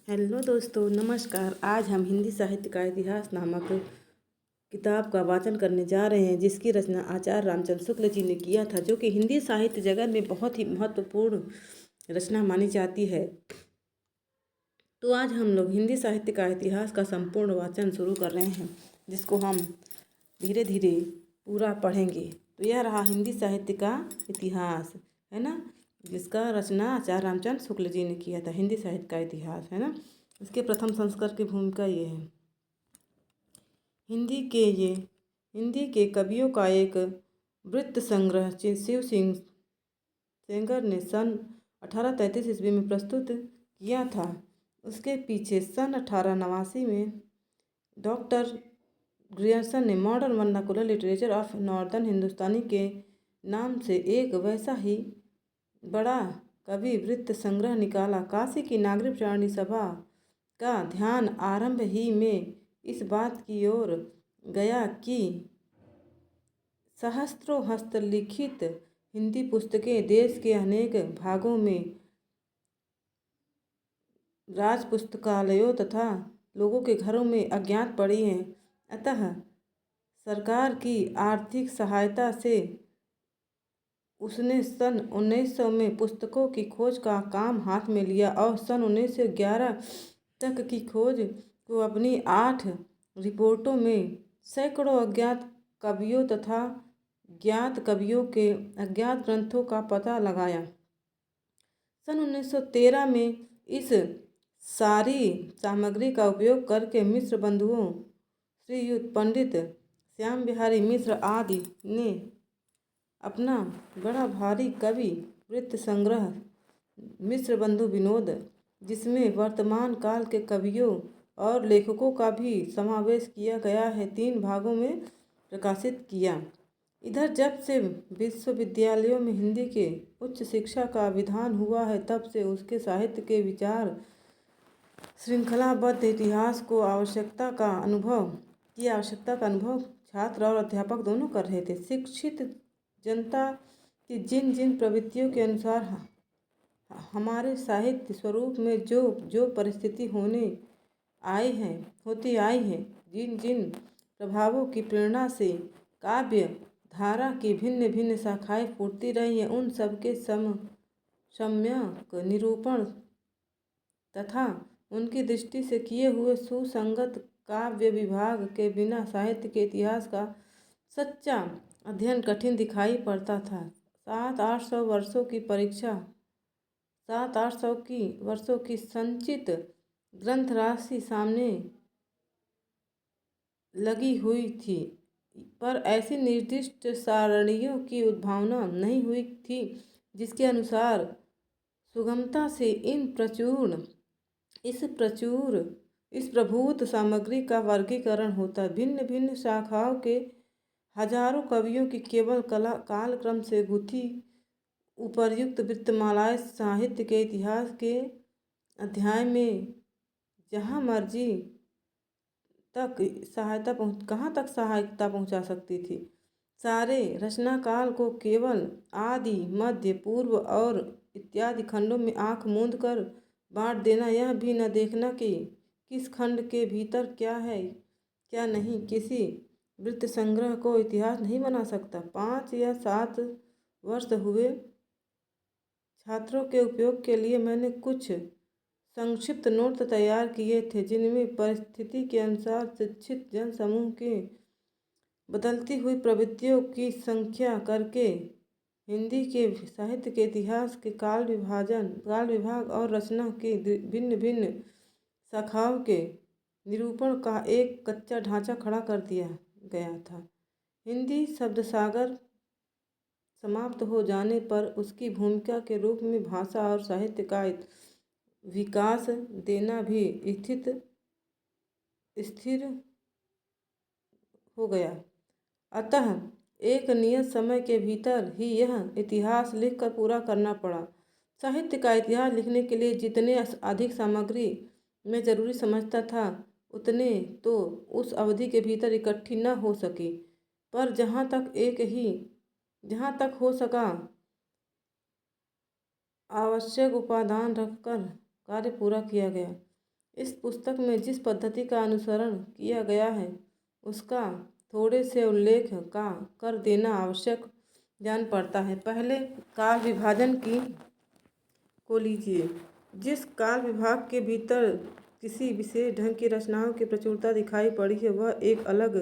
Hello दोस्तों, नमस्कार। आज हम हिंदी साहित्य का इतिहास नामक किताब का वाचन करने जा रहे हैं, जिसकी रचना आचार्य रामचंद्र शुक्ल जी ने किया था, जो कि हिंदी साहित्य जगत में बहुत ही महत्वपूर्ण रचना मानी जाती है। तो आज हम लोग हिंदी साहित्य का इतिहास का संपूर्ण वाचन शुरू कर रहे हैं, जिसको हम धीरे धीरे पूरा पढ़ेंगे। तो यह रहा हिंदी साहित्य का इतिहास, है ना, जिसका रचना आचार्य रामचंद्र शुक्ल जी ने किया था। हिंदी साहित्य का इतिहास, है ना। इसके प्रथम संस्करण की भूमिका ये है। हिंदी के कवियों का एक वृत्त संग्रह शिव सिंह सेंगर ने सन 1833 ईस्वी में प्रस्तुत किया था। उसके पीछे सन 1889 में डॉक्टर ग्रियर्सन ने modern vernacular literature of northern Hindustani के नाम से एक वैसा ही बड़ा कवि वृत्त संग्रह निकाला। काशी की नागरिक प्राणी सभा का ध्यान आरंभ ही में इस बात की ओर गया कि सहस्त्रों हस्तलिखित हिंदी पुस्तकें देश के अनेक भागों में राज पुस्तकालयों तथा लोगों के घरों में अज्ञात पड़ी हैं। अतः सरकार की आर्थिक सहायता से उसने सन 1900 में पुस्तकों की खोज का काम हाथ में लिया और सन 1911 तक की खोज को अपनी 8 रिपोर्टों में सैकड़ों अज्ञात कवियों तथा ज्ञात कवियों के अज्ञात ग्रंथों का पता लगाया। सन 1913 में इस सारी सामग्री का उपयोग करके मिश्र बंधुओं श्रीयुत पंडित श्याम बिहारी मिश्र आदि ने अपना बड़ा भारी कवि वृत्त संग्रह मिश्र बंधु विनोद, जिसमें वर्तमान काल के कवियों और लेखकों का भी समावेश किया गया है, 3 भागों में प्रकाशित किया। इधर जब से विश्वविद्यालयों में हिंदी के उच्च शिक्षा का विधान हुआ है, तब से उसके साहित्य के विचार श्रृंखलाबद्ध इतिहास को आवश्यकता का अनुभव छात्र और अध्यापक दोनों कर रहे थे। शिक्षित जनता की जिन जिन प्रवृत्तियों के अनुसार हमारे साहित्य स्वरूप में जो जो परिस्थिति होती आई है, जिन जिन प्रभावों की प्रेरणा से काव्य धारा की भिन्न भिन्न शाखाएं फूटती रही हैं, उन सबके सम्यक निरूपण तथा उनकी दृष्टि से किए हुए सुसंगत काव्य विभाग के बिना साहित्य के इतिहास का सच्चा अध्ययन कठिन दिखाई पड़ता था। 700-800 वर्षों की संचित ग्रंथ राशि सामने लगी हुई थी, पर ऐसी निर्दिष्ट सारणियों की उद्भावना नहीं हुई थी जिसके अनुसार सुगमता से इस प्रभूत सामग्री का वर्गीकरण होता। भिन्न भिन्न शाखाओं के हजारों कवियों की केवल कालक्रम से गुथी उपर्युक्त वृत्तमालाएं साहित्य के इतिहास के अध्याय में जहाँ मर्जी तक सहायता पहुँचा सकती थी। सारे रचना काल को केवल आदि, मध्य, पूर्व और इत्यादि खंडों में आंख मूंद कर बांट देना, यह भी न देखना कि किस खंड के भीतर क्या है क्या नहीं, किसी वृत्त संग्रह को इतिहास नहीं बना सकता। 5 या 7 वर्ष हुए छात्रों के उपयोग के लिए मैंने कुछ संक्षिप्त नोट तैयार किए थे, जिनमें परिस्थिति के अनुसार शिक्षित जन समूह के बदलती हुई प्रवृत्तियों की संख्या करके हिंदी के साहित्य के इतिहास के काल विभाग और रचना की भिन्न भिन्न शाखाओं के निरूपण का एक कच्चा ढांचा खड़ा कर दिया गया था। हिंदी शब्दसागर समाप्त हो जाने पर उसकी भूमिका के रूप में भाषा और साहित्य का विकास देना भी स्थिर हो गया। अतः एक नियत समय के भीतर ही यह इतिहास लिखकर पूरा करना पड़ा। साहित्य का इतिहास लिखने के लिए जितने अधिक सामग्री मैं जरूरी समझता था, उतने तो उस अवधि के भीतर इकट्ठी न हो सकी, पर जहाँ तक हो सका आवश्यक उपादान रखकर कार्य पूरा किया गया। इस पुस्तक में जिस पद्धति का अनुसरण किया गया है उसका थोड़े से उल्लेख का कर देना आवश्यक जान पड़ता है। पहले काल विभाजन की को लीजिए। जिस काल विभाग के भीतर किसी विशेष ढंग की रचनाओं की प्रचुरता दिखाई पड़ी है वह एक अलग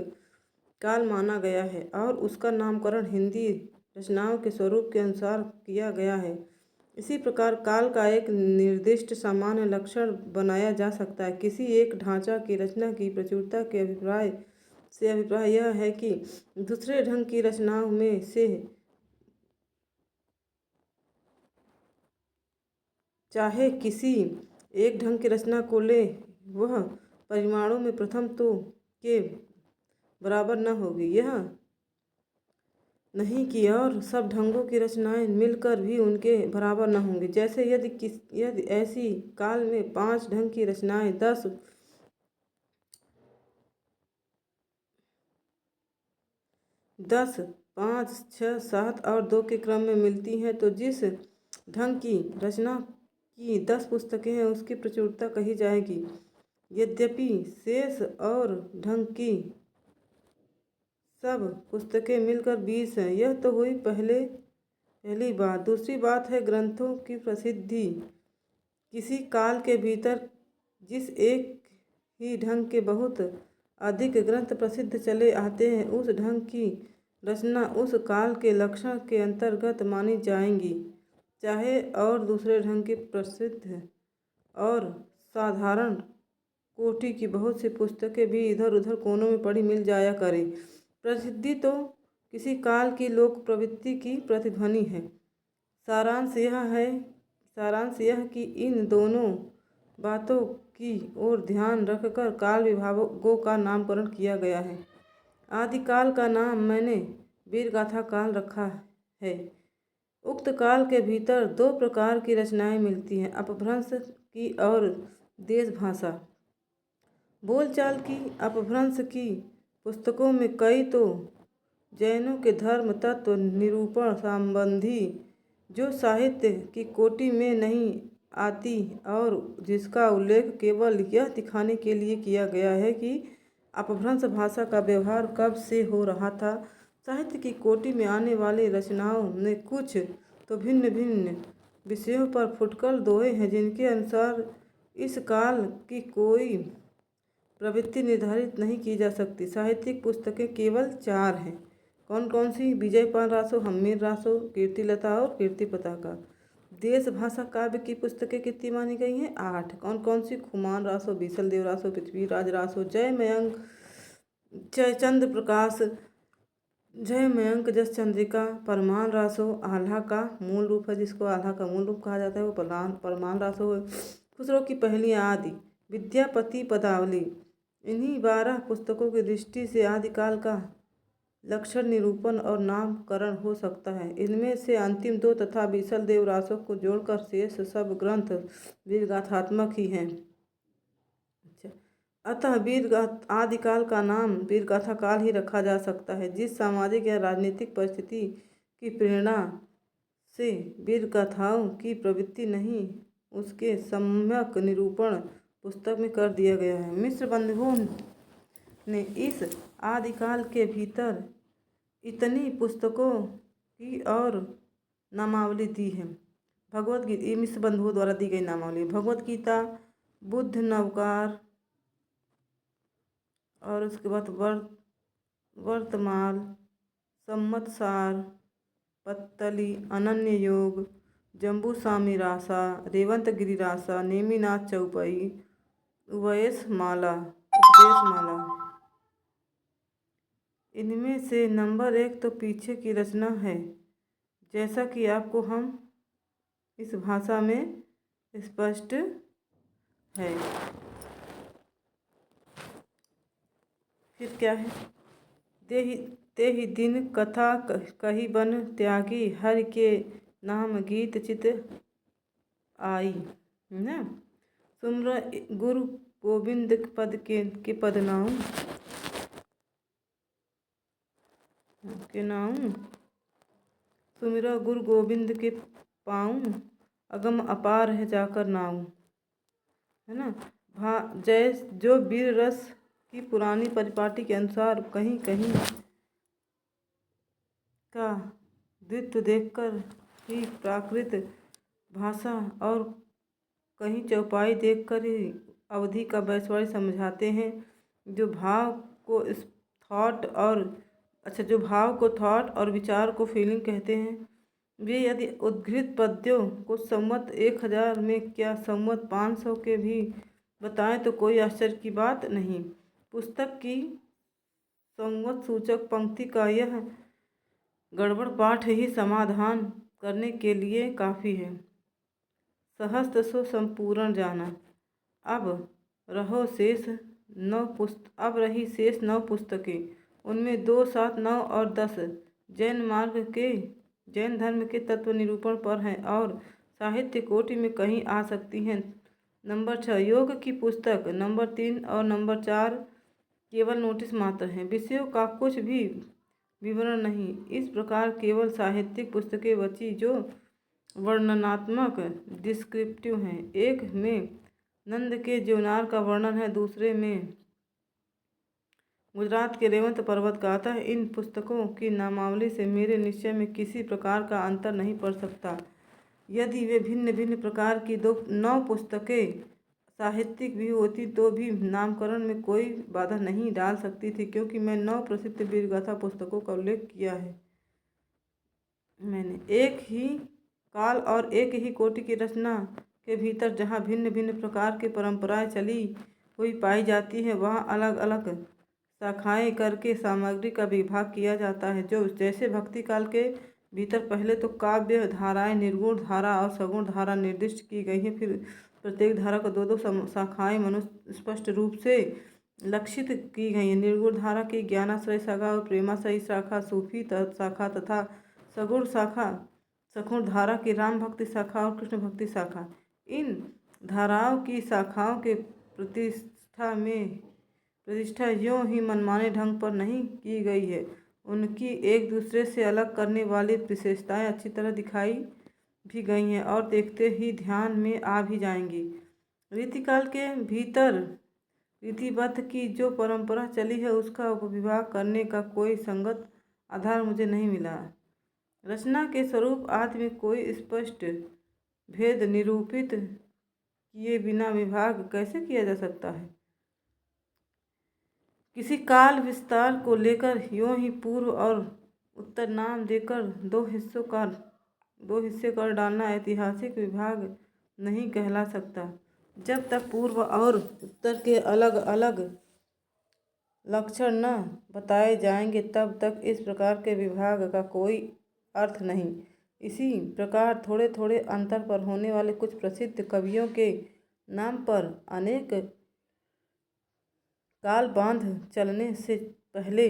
काल माना गया है और उसका नामकरण हिंदी रचनाओं के स्वरूप के अनुसार किया गया है। इसी प्रकार काल का एक निर्दिष्ट सामान्य लक्षण बनाया जा सकता है। किसी एक ढांचा की रचना की प्रचुरता के अभिप्राय यह है कि दूसरे ढंग की रचनाओं में से चाहे किसी एक ढंग की रचना को ले वह परिमाणों में प्रथम तो के बराबर न होगी, यह नहीं कि और सब ढंगों की रचनाएं मिलकर भी उनके बराबर न होंगी। जैसे यदि ऐसी काल में 5 ढंग की रचनाएं 10, 5, 6, 7 और 2 के क्रम में मिलती हैं तो जिस ढंग की रचना की 10 पुस्तकें हैं उसकी प्रचुरता कही जाएगी। यद्यपि शेष और ढंग की सब पुस्तकें मिलकर 20 हैं। यह तो हुई पहली बात। दूसरी बात है ग्रंथों की प्रसिद्धि। किसी काल के भीतर जिस एक ही ढंग के बहुत अधिक ग्रंथ प्रसिद्ध चले आते हैं उस ढंग की रचना उस काल के लक्षण के अंतर्गत मानी जाएंगी, चाहे और दूसरे ढंग की प्रसिद्ध और साधारण कोटि की बहुत सी पुस्तकें भी इधर उधर कोनों में पड़ी मिल जाया करें। प्रसिद्धि तो किसी काल की लोक प्रवृत्ति की प्रतिध्वनि है। सारांश यह कि इन दोनों बातों की ओर ध्यान रखकर काल विभागों का नामकरण किया गया है। आदिकाल का नाम मैंने वीरगाथा काल रखा है। उक्त काल के भीतर 2 प्रकार की रचनाएं मिलती हैं, अपभ्रंश की और देश भाषा बोलचाल की। अपभ्रंश की पुस्तकों में कई तो जैनों के धर्म तत्व निरूपण संबंधी जो साहित्य की कोटि में नहीं आती और जिसका उल्लेख केवल यह दिखाने के लिए किया गया है कि अपभ्रंश भाषा का व्यवहार कब से हो रहा था। साहित्य की कोटि में आने वाली रचनाओं ने कुछ तो भिन्न भिन्न विषयों पर फुटकर दोहे हैं जिनके अनुसार इस काल की कोई प्रवृत्ति निर्धारित नहीं की जा सकती। साहित्यिक पुस्तकें केवल 4 हैं। कौन कौन सी? विजयपाल रासो, हम्मीर रासो, कीर्तिलता और कीर्ति पताका। देश भाषा काव्य की पुस्तकें कितनी मानी गई हैं? 8। कौन कौन सी? खुमान रासो, बीसल देव रासो, पृथ्वीराज रासो, जय मयंक, जयचंद्र प्रकाश, जय मयंक, जस चंद्रिका, परमान रासो। आल्हा का मूल रूप है, जिसको आल्हा का मूल रूप कहा जाता है वो परमान रासो है। खुसरो की पहली आदि, विद्यापति पदावली। इन्हीं 12 पुस्तकों की दृष्टि से आदिकाल का लक्षण निरूपण और नामकरण हो सकता है। इनमें से अंतिम 2 तथा बीसल देव रासो को जोड़कर शेष सब ग्रंथ वीरगाथात्मक ही हैं। अतः आदिकाल का नाम वीरगाथा काल ही रखा जा सकता है। जिस सामाजिक या राजनीतिक परिस्थिति की प्रेरणा से वीरगाथाओं की प्रवृत्ति नहीं उसके सम्यक निरूपण पुस्तक में कर दिया गया है। मिश्र बंधुओं ने इस आदिकाल के भीतर इतनी पुस्तकों की और नामावली दी है। भगवत गीता, ये मिश्र बंधुओं द्वारा दी गई नामावली। भगवत गीता, बुद्ध नवकार और उसके बाद वर्तमान, सम्मतसार, पत्तली, अनन्य योग, जम्बूस्वामी रासा, रेवंतगिरी रासा, नेमिनाथ चौपाई, उपदेश माला। इनमें से नंबर 1 तो पीछे की रचना है, जैसा कि आपको हम इस भाषा में स्पष्ट है। फिर क्या है? ते ही दिन कथा कही बन त्यागी, हरि के नाम गीत चित आई। ना सुमर गुरु गोविंद पद के पद नाम सुमिरा गुरु गोविंद के पाऊँ, अगम अपार है जाकर नाऊँ, है ना। जो वीर रस की पुरानी परिपाटी के अनुसार कहीं कहीं का द्वित्व देखकर ही प्राकृत भाषा और कहीं चौपाई देखकर ही अवधि का वैश्वर्य समझाते हैं। जो भाव को थॉट और विचार को फीलिंग कहते हैं। वे यदि उद्धृत पद्यों को संवत 1000 में क्या संवत 500 के भी बताएं तो कोई आश्चर्य की बात नहीं। पुस्तक की संवत सूचक पंक्ति का यह गड़बड़ पाठ ही समाधान करने के लिए काफ़ी है। सहस्त्र सो संपूर्ण जाना। अब रही शेष 9 पुस्तकें। उनमें 2, 7, 9 और 10 जैन धर्म के तत्व निरूपण पर हैं और साहित्य कोटि में कहीं आ सकती हैं। नंबर 6 योग की पुस्तक। नंबर 3 और नंबर 4 केवल नोटिस मात्र हैं, विषयों का कुछ भी विवरण नहीं। इस प्रकार केवल साहित्यिक पुस्तकें बची जो वर्णनात्मक डिस्क्रिप्टिव हैं। एक में नंद के ज्योनार का वर्णन है, दूसरे में गुजरात के रेवंत पर्वत का। अतः इन पुस्तकों की नामावली से मेरे निश्चय में किसी प्रकार का अंतर नहीं पड़ सकता। यदि वे भिन्न भिन्न प्रकार की 9 पुस्तकें साहित्यिक भी होती तो भी नामकरण में कोई बाधा नहीं डाल सकती थी, क्योंकि मैं 9 प्रसिद्ध वीरगाथा पुस्तकों का उल्लेख किया है। मैंने एक ही काल और एक ही कोटि की रचना के भीतर जहाँ भिन्न भिन्न प्रकार की परंपराएं चली हुई पाई जाती हैं, वहाँ अलग अलग शाखाएं करके सामग्री का विभाग किया जाता है। जो जैसे भक्ति काल के भीतर पहले तो काव्य धाराएं निर्गुण धारा और सगुण धारा निर्दिष्ट की गई हैं, फिर प्रत्येक धारा को 2-2 शाखाएं मनुष्य स्पष्ट रूप से लक्षित की गई हैं। निर्गुण धारा की ज्ञानाश्रय शाखा और प्रेमाश्रय शाखा, सूफी शाखा तथा सगुण शाखा सगुण धारा की राम भक्ति शाखा और कृष्ण भक्ति शाखा। इन धाराओं की शाखाओं के प्रतिष्ठा यों ही मनमाने ढंग पर नहीं की गई है। उनकी एक दूसरे से अलग करने वाली विशेषताएं अच्छी तरह दिखाई भी गई हैं और देखते ही ध्यान में आ भी जाएंगी। रीतिकाल के भीतर रीतिबद्ध की जो परंपरा चली है, उसका उपविभाग करने का कोई संगत आधार मुझे नहीं मिला। रचना के स्वरूप आदि में कोई स्पष्ट भेद निरूपित किए बिना विभाग कैसे किया जा सकता है। किसी काल विस्तार को लेकर यों ही पूर्व और उत्तर नाम देकर 2 हिस्से कर डालना ऐतिहासिक विभाग नहीं कहला सकता। जब तक पूर्व और उत्तर के अलग अलग लक्षण न बताए जाएंगे, तब तक इस प्रकार के विभाग का कोई अर्थ नहीं। इसी प्रकार थोड़े थोड़े अंतर पर होने वाले कुछ प्रसिद्ध कवियों के नाम पर अनेक काल बांध चलने से पहले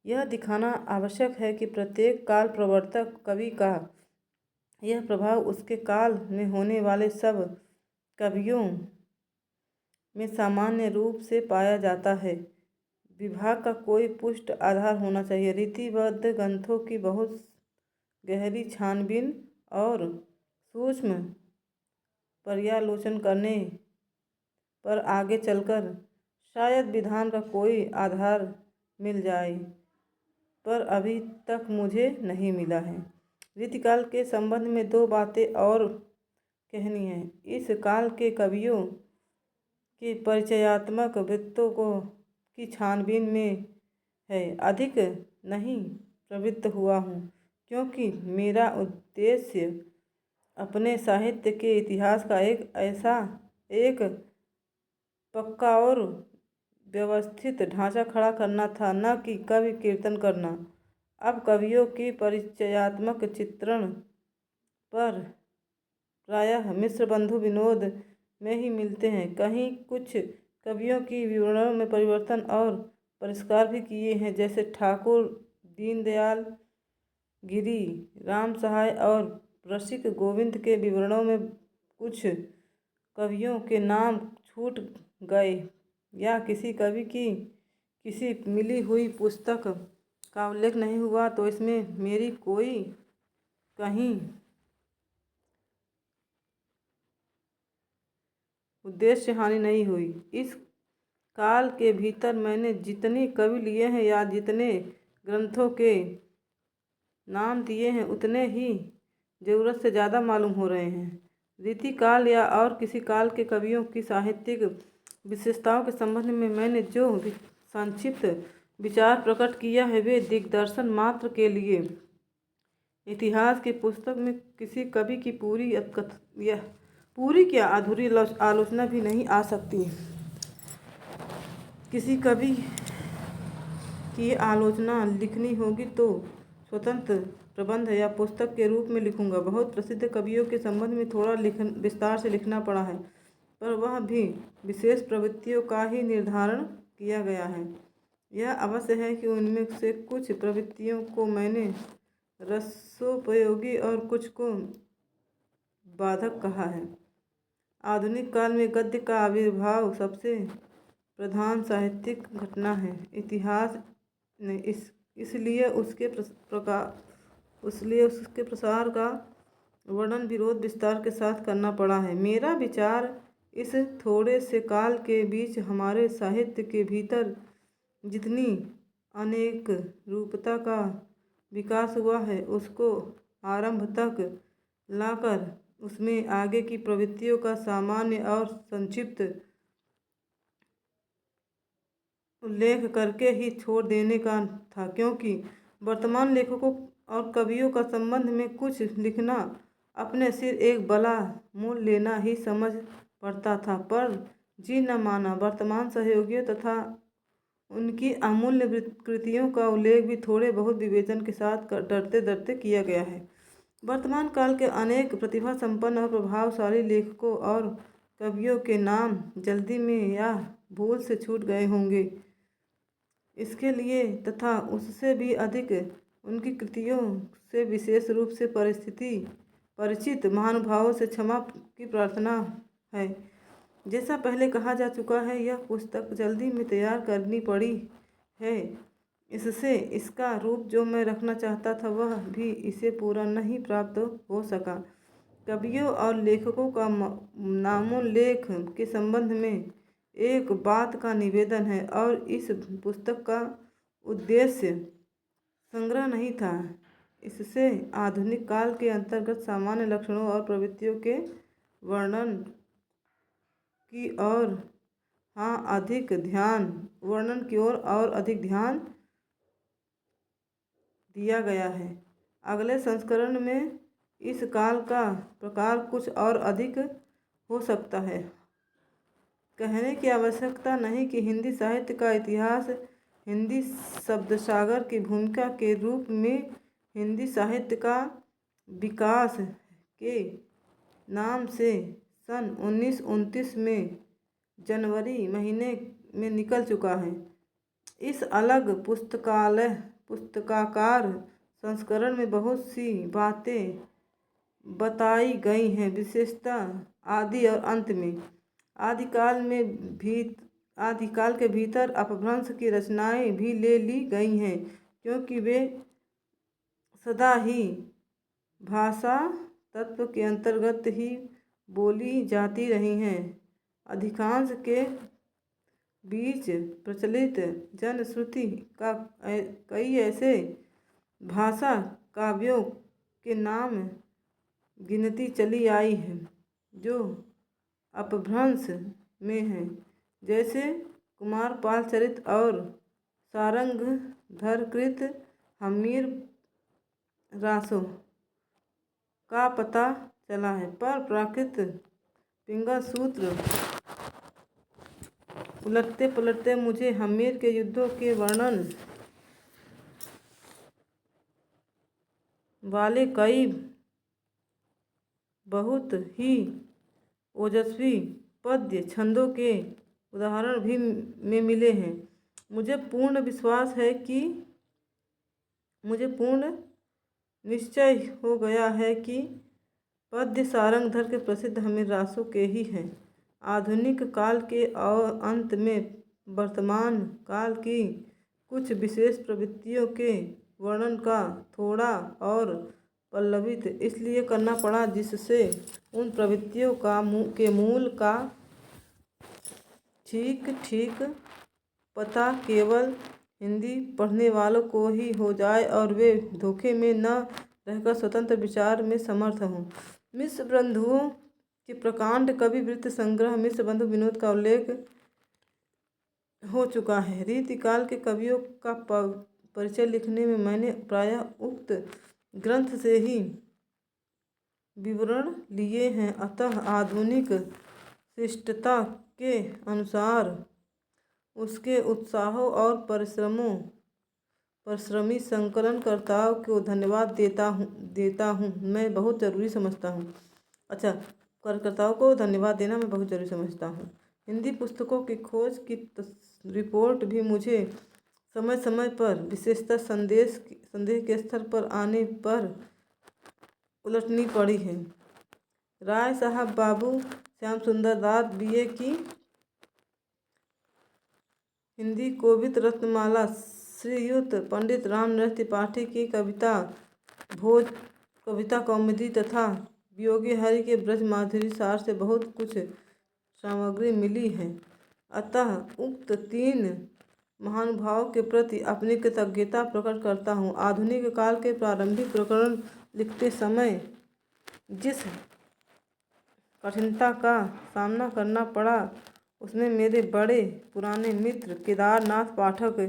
यह दिखाना आवश्यक है कि प्रत्येक काल प्रवर्तक कवि का यह प्रभाव उसके काल में होने वाले सब कवियों में सामान्य रूप से पाया जाता है। विभाग का कोई पुष्ट आधार होना चाहिए। रीतिबद्ध ग्रंथों की बहुत गहरी छानबीन और सूक्ष्म पर्यालोचन करने पर आगे चलकर शायद विधान का कोई आधार मिल जाए, पर अभी तक मुझे नहीं मिला है। रीतिकाल के संबंध में 2 बातें और कहनी है। इस काल के कवियों के परिचयात्मक वृत्तों की छानबीन में है अधिक नहीं प्रवृत्त हुआ हूँ, क्योंकि मेरा उद्देश्य अपने साहित्य के इतिहास का एक पक्का और व्यवस्थित ढांचा खड़ा करना था, न कि कवि कीर्तन करना। अब कवियों की परिचयात्मक चित्रण पर प्रायः मिश्र बंधु विनोद में ही मिलते हैं। कहीं कुछ कवियों की विवरणों में परिवर्तन और परिष्कार भी किए हैं, जैसे ठाकुर दीनदयाल गिरी, राम सहाय और रसिक गोविंद के विवरणों में कुछ कवियों के नाम छूट गए या किसी कवि की किसी मिली हुई पुस्तक का उल्लेख नहीं हुआ, तो इसमें मेरी कोई कहीं उद्देश्य हानि नहीं हुई। इस काल के भीतर मैंने जितने कवि लिए हैं या जितने ग्रंथों के नाम दिए हैं उतने ही ज़रूरत से ज़्यादा मालूम हो रहे हैं। रीति काल या और किसी काल के कवियों की साहित्यिक विशेषताओं के संबंध में मैंने जो संक्षिप्त विचार प्रकट किया है वे दिग्दर्शन मात्र के लिए। इतिहास की पुस्तक में किसी कवि की पूरी क्या अधूरी आलोचना भी नहीं आ सकती। किसी कवि की आलोचना लिखनी होगी तो स्वतंत्र प्रबंध या पुस्तक के रूप में लिखूंगा। बहुत प्रसिद्ध कवियों के संबंध में थोड़ा विस्तार से लिखना पड़ा है, पर वह भी विशेष प्रवृत्तियों का ही निर्धारण किया गया है। यह अवश्य है कि उनमें से कुछ प्रवृत्तियों को मैंने रसोपयोगी और कुछ को बाधक कहा है। आधुनिक काल में गद्य का आविर्भाव सबसे प्रधान साहित्यिक घटना है। इतिहास ने इसलिए उसके प्रसार का वर्णन विरोध विस्तार के साथ करना पड़ा है। मेरा विचार इस थोड़े से काल के बीच हमारे साहित्य के भीतर जितनी अनेक रूपता का विकास हुआ है उसको आरंभ तक लाकर उसमें आगे की प्रवृत्तियों का सामान्य और संक्षिप्त उल्लेख करके ही छोड़ देने का था, क्योंकि वर्तमान लेखकों और कवियों का संबंध में कुछ लिखना अपने सिर एक बला मोल लेना ही समझ पड़ता था। पर जी न माना, वर्तमान सहयोगियों तथा उनकी अमूल्य कृतियों का उल्लेख भी थोड़े बहुत विवेचन के साथ डरते डरते किया गया है। वर्तमान काल के अनेक प्रतिभा संपन्न और प्रभावशाली लेखकों और कवियों के नाम जल्दी में या भूल से छूट गए होंगे। इसके लिए तथा उससे भी अधिक उनकी कृतियों से विशेष रूप से परिचित महानुभावों से क्षमा की प्रार्थना है। जैसा पहले कहा जा चुका है, यह पुस्तक जल्दी में तैयार करनी पड़ी है। इससे इसका रूप जो मैं रखना चाहता था वह भी इसे पूरा नहीं प्राप्त हो सका। कवियों और लेखकों का नामोल्लेख के संबंध में एक बात का निवेदन है, और इस पुस्तक का उद्देश्य संग्रह नहीं था। इससे आधुनिक काल के अंतर्गत सामान्य लक्षणों और प्रवृत्तियों के वर्णन की ओर और अधिक ध्यान दिया गया है। अगले संस्करण में इस काल का प्रकार कुछ और अधिक हो सकता है। कहने की आवश्यकता नहीं कि हिंदी साहित्य का इतिहास हिंदी शब्दसागर की भूमिका के रूप में हिंदी साहित्य का विकास के नाम से सन 1929 में जनवरी महीने में निकल चुका है। इस अलग पुस्तकाकार संस्करण में बहुत सी बातें बताई गई हैं, विशेषतः आदि और अंत में। आदिकाल के भीतर अपभ्रंश की रचनाएं भी ले ली गई हैं, क्योंकि वे सदा ही भाषा तत्व के अंतर्गत ही बोली जाती रही हैं। अधिकांश के बीच प्रचलित जनश्रुति का कई ऐसे भाषा काव्यों के नाम गिनती चली आई है जो अपभ्रंश में हैं, जैसे कुमारपाल चरित और सारंगधरकृत हम्मीर रासो का पता चला है। पर प्राकृत पिंगल सूत्र उलटते पलटते मुझे हम्मीर के युद्धों के वर्णन वाले कई बहुत ही ओजस्वी पद्य छंदों के उदाहरण भी में मिले हैं। मुझे पूर्ण निश्चय हो गया है कि पद्य सारंगधर के प्रसिद्ध हम्मीर रासों के ही हैं। आधुनिक काल के और अंत में वर्तमान काल की कुछ विशेष प्रवृत्तियों के वर्णन का थोड़ा और पल्लवित इसलिए करना पड़ा जिससे उन प्रवृत्तियों के मूल का ठीक ठीक पता केवल हिंदी पढ़ने वालों को ही हो जाए और वे धोखे में न रहकर स्वतंत्र विचार में समर्थ हों। मिश्र बंधुओं के प्रकांड कवि वृत्त संग्रह मिश्र बंधु विनोद का उल्लेख हो चुका है। रीतिकाल के कवियों का परिचय लिखने में मैंने प्रायः उक्त ग्रंथ से ही विवरण लिए हैं, अतः आधुनिक शिष्टता के अनुसार उसके उत्साहों और परिश्रमी संकलनकर्ताओं को धन्यवाद देता हूँ मैं बहुत ज़रूरी समझता हूँ। कार्यकर्ताओं को धन्यवाद देना मैं बहुत ज़रूरी समझता हूँ। हिंदी पुस्तकों की खोज की रिपोर्ट भी मुझे समय समय पर विशेषतः संदेह के स्तर पर आने पर उलटनी पड़ी है। राय साहब बाबू श्याम सुंदर दास BA की हिंदी कोविद रत्नमाला, श्रीयुत पंडित राम नरेश त्रिपाठी की कविता भोज कविता कौमुदी तथा वियोगी हरि के ब्रज माधुरी सार से बहुत कुछ सामग्री मिली है। अतः उक्त 3 महानुभावों के प्रति अपनी कृतज्ञता प्रकट करता हूँ। आधुनिक काल के प्रारंभिक प्रकरण लिखते समय जिस कठिनता का सामना करना पड़ा उसमें मेरे बड़े पुराने मित्र केदारनाथ पाठक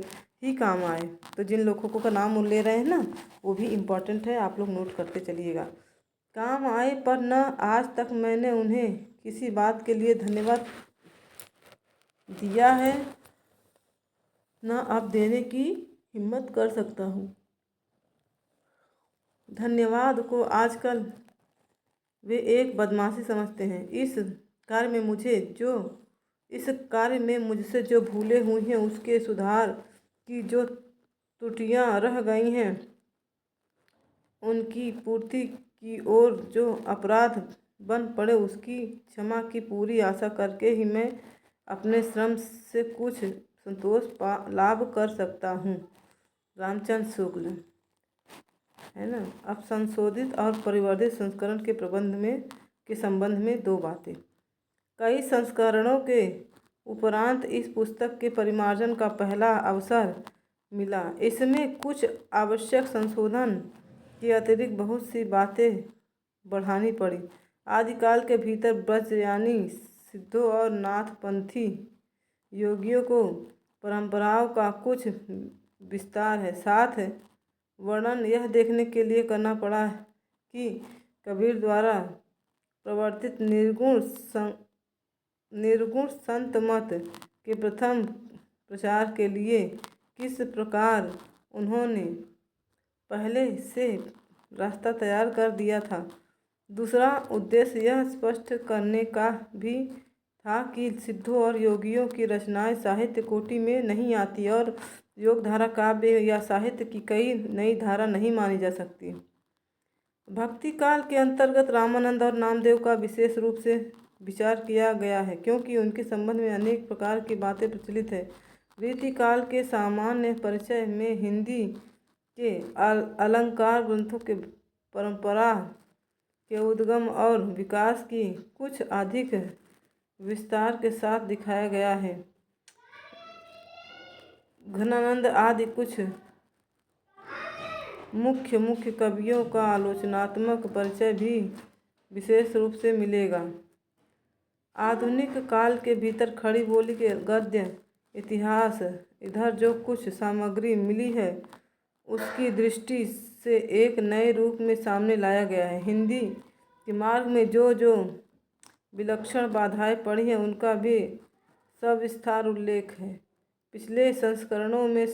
ही काम आए। तो जिन लेखकों का नाम ले रहे हैं ना, वो भी इम्पोर्टेंट है, आप लोग नोट करते चलिएगा। काम आए पर न आज तक मैंने उन्हें किसी बात के लिए धन्यवाद दिया है, न अब देने की हिम्मत कर सकता हूँ। धन्यवाद को आजकल वे एक बदमाशी समझते हैं। इस कार्य में मुझसे जो भूलें हुई हैं, उसके सुधार की जो त्रुटियां रह गई हैं, उनकी पूर्ति की ओर जो अपराध बन पड़े, उसकी क्षमा की पूरी आशा करके ही मैं अपने श्रम से कुछ संतोष लाभ कर सकता हूँ। रामचंद्र शुक्ल, है ना। अब संशोधित और परिवर्धित संस्करण के संबंध में 2 बातें। कई संस्करणों के उपरांत इस पुस्तक के परिमार्जन का पहला अवसर मिला। इसमें कुछ आवश्यक संशोधन के अतिरिक्त बहुत सी बातें बढ़ानी पड़ी। आदिकाल के भीतर ब्रजयानी सिद्धों और नाथपंथी योगियों को परंपराओं का कुछ विस्तार है। साथ वर्णन यह देखने के लिए करना पड़ा कि कबीर द्वारा प्रवर्तित निर्गुण संत मत के प्रथम प्रचार के लिए किस प्रकार उन्होंने पहले से रास्ता तैयार कर दिया था। दूसरा उद्देश्य यह स्पष्ट करने का भी था कि सिद्धों और योगियों की रचनाएं साहित्य कोटि में नहीं आती और योगधारा काव्य या साहित्य की कोई नई धारा नहीं मानी जा सकती। भक्ति काल के अंतर्गत रामानंद और नामदेव का विशेष रूप से विचार किया गया है, क्योंकि उनके संबंध में अनेक प्रकार की बातें प्रचलित है। रीतिकाल के सामान्य परिचय में हिंदी के अलंकार ग्रंथों के परंपरा के उद्गम और विकास की कुछ अधिक विस्तार के साथ दिखाया गया है। घनानंद आदि कुछ मुख्य कवियों का आलोचनात्मक परिचय भी विशेष रूप से मिलेगा। आधुनिक काल के भीतर खड़ी बोली के गद्य इतिहास इधर जो कुछ सामग्री मिली है, उसकी दृष्टि से एक नए रूप में सामने लाया गया है। हिंदी के मार्ग में जो विलक्षण बाधाएं पड़ी हैं, उनका भी सविस्तार उल्लेख है। पिछले संस्करणों में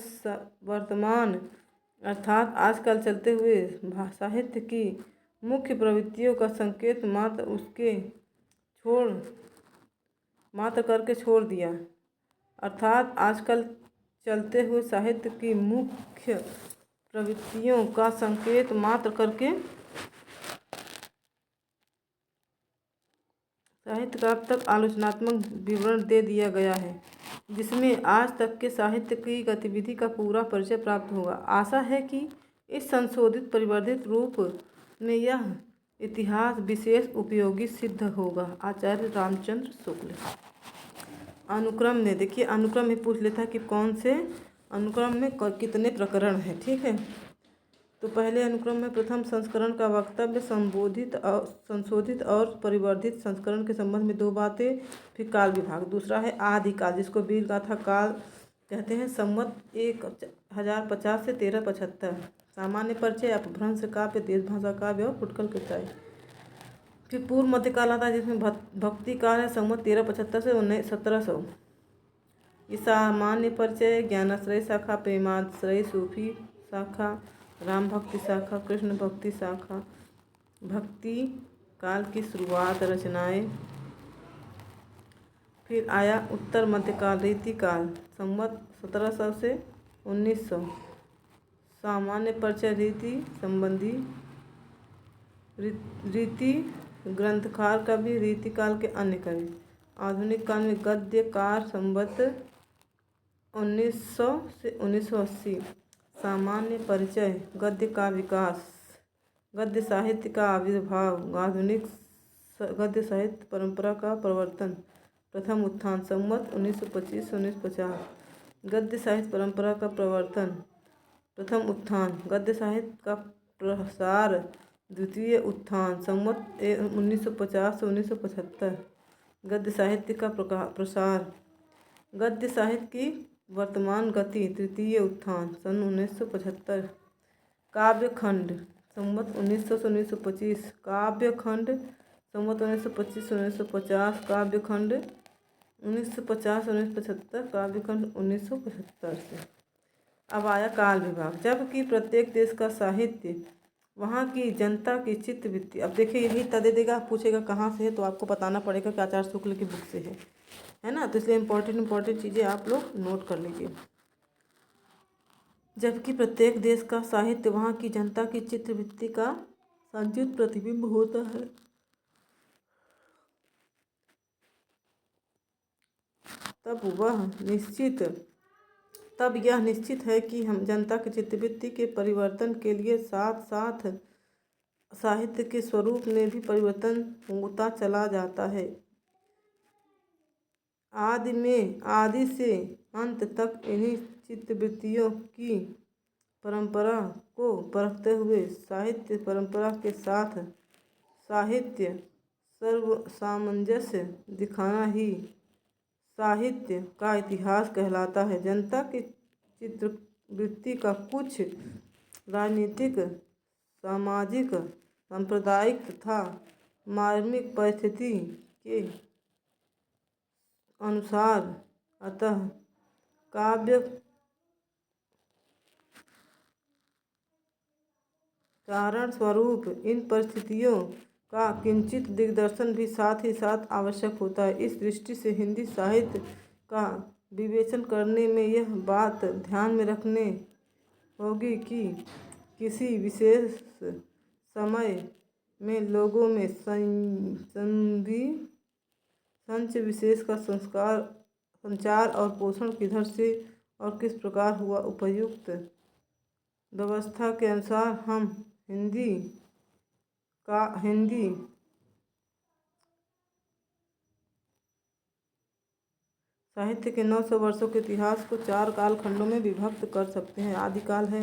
वर्तमान अर्थात आजकल चलते हुए साहित्य की मुख्य प्रवृत्तियों का संकेत मात्र करके छोड़ दिया। अर्थात आजकल चलते हुए साहित्य की मुख्य प्रवृत्तियों का संकेत मात्र करके साहित्य का अब तक आलोचनात्मक विवरण दे दिया गया है, जिसमें आज तक के साहित्य की गतिविधि का पूरा परिचय प्राप्त होगा। आशा है कि इस संशोधित परिवर्धित रूप में यह इतिहास विशेष उपयोगी सिद्ध होगा। आचार्य रामचंद्र शुक्ल। अनुक्रम में देखिए, अनुक्रम में पूछ लेता है कि कौन से अनुक्रम में कितने प्रकरण हैं। ठीक है, तो पहले अनुक्रम में प्रथम संस्करण का वक्तव्य, संशोधित और परिवर्धित संस्करण के संबंध में 2 बातें, फिर काल विभाग। दूसरा है आदिकाल, जिसको वीर गाथा काल कहते हैं, संवत 1050 से 1375। सामान्य परिचय, अपभ्रंश काव्य, देशभाषा काव्य और फुटकल कृताई। फिर पूर्व मध्यकाल आता है, जिसमें भक्ति काल है, संवत 1375 से 1700। ये सामान्य परिचय, ज्ञानाश्रय शाखा, प्रेमाश्रय सूफी शाखा, राम भक्ति शाखा, कृष्ण भक्ति शाखा। भक्ति काल की शुरुआत, रचनाएं। फिर आया उत्तर मध्यकाल, रीतिकाल, संवत 1700 से 1900। सामान्य परिचय, रीति संबंधी, रीति ग्रंथकार कवि, रीतिकाल के अन्य कवि। आधुनिक काल में गद्यकार, संवत 1900 से 1980। सामान्य परिचय, गद्य का विकास, गद्य साहित्य का आविर्भाव, आधुनिक गद्य साहित्य परंपरा का प्रवर्तन, प्रथम उत्थान, संवत 1925 से 1950। गद्य साहित्य परंपरा का प्रवर्तन, प्रथम उत्थान, गद्य साहित्य का प्रसार, द्वितीय उत्थान, संवत 1950 से 1975। गद्य साहित्य का प्रसार, गद्य साहित्य की वर्तमान गति, तृतीय उत्थान, सन 1975। काव्यखंड, संवत 1900 से 1925। काव्यखंड, संवत 1925 से 1950। काव्यखंड 1950 से 1975। काव्यखंड 1975 से। अब आया काल विभाग, जबकि प्रत्येक देश का साहित्य वहाँ की जनता की चित्तवृत्ति। अब देखिए, यही तदे देगा, पूछेगा कहाँ से है, तो आपको बताना पड़ेगा कि आचार्य शुक्ल की बुक से है ना। तो इसलिए इम्पोर्टेंट चीज़ें आप लोग नोट कर लीजिए। जबकि प्रत्येक देश का साहित्य वहाँ की जनता की चित्तवृत्ति का संचित प्रतिबिंब होता है, तब यह निश्चित है कि हम जनता की चित्तवृत्ति के परिवर्तन के लिए साथ साथ साहित्य के स्वरूप में भी परिवर्तन होता चला जाता है। आदि से अंत तक इन्हीं चित्तवृत्तियों की परंपरा को परखते हुए साहित्य परंपरा के साथ साहित्य सर्वसामंजस्य दिखाना ही साहित्य का इतिहास कहलाता है। जनता की चित्तवृत्ति का कुछ राजनीतिक, सामाजिक, सांप्रदायिक तथा मार्मिक परिस्थिति के अनुसार, अतः काव्य कारण स्वरूप इन परिस्थितियों का किंचित दिग्दर्शन भी साथ ही साथ आवश्यक होता है। इस दृष्टि से हिंदी साहित्य का विवेचन करने में यह बात ध्यान में रखने होगी कि किसी विशेष समय में लोगों में संच विशेष का संचार और पोषण किधर से और किस प्रकार हुआ। उपयुक्त व्यवस्था के अनुसार हम हिंदी साहित्य के 900 वर्षों के इतिहास को 4 कालखंडों में विभक्त कर सकते हैं। आदिकाल है,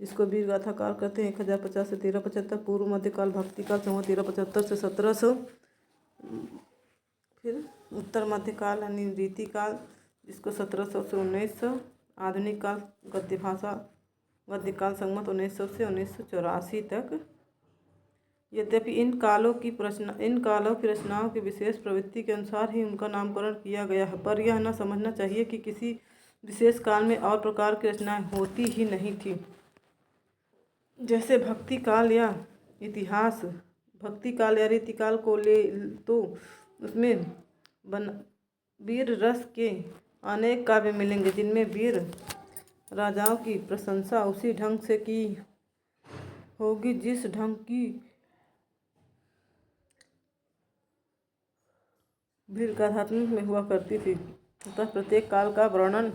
जिसको वीर गाथा काल कहते हैं, 1050 से 1375। पूर्व मध्यकाल, भक्ति काल, संवत 1375 से 1700। फिर उत्तर मध्यकाल यानी रीतिकाल, जिसको 1700 से 1900। आधुनिक काल, गद्यकाल, संवत 1900 से 1984 तक। यद्यपि इन कालों की रचनाओं की विशेष प्रवृत्ति के अनुसार ही उनका नामकरण किया गया है, पर यह न समझना चाहिए कि किसी विशेष काल में और प्रकार की रचनाएं होती ही नहीं थी। जैसे भक्ति काल या रीतिकाल को ले तो उसमें वीर रस के अनेक काव्य मिलेंगे, जिनमें वीर राजाओं की प्रशंसा उसी ढंग से की होगी जिस ढंग की वीर गाथात्मक में हुआ करती थी। अतः प्रत्येक काल का वर्णन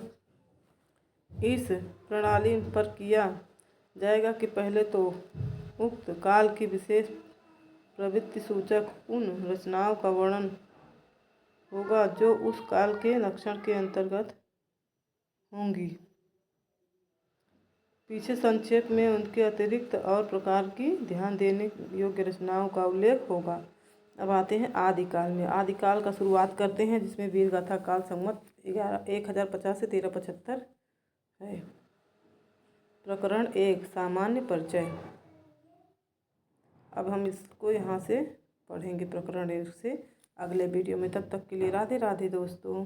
इस प्रणाली पर किया जाएगा कि पहले तो उक्त काल की विशेष प्रवृत्ति सूचक उन रचनाओं का वर्णन होगा जो उस काल के लक्षण के अंतर्गत होंगी। पीछे संक्षेप में उनके अतिरिक्त और प्रकार की ध्यान देने योग्य रचनाओं का उल्लेख होगा। अब आते हैं आदिकाल में। आदिकाल का शुरुआत करते हैं, जिसमें वीरगाथा काल संवत 1050 से 1375 है। प्रकरण 1 सामान्य परिचय। अब हम इसको यहाँ से पढ़ेंगे प्रकरण 1 से अगले वीडियो में। तब तक के लिए राधे राधे दोस्तों।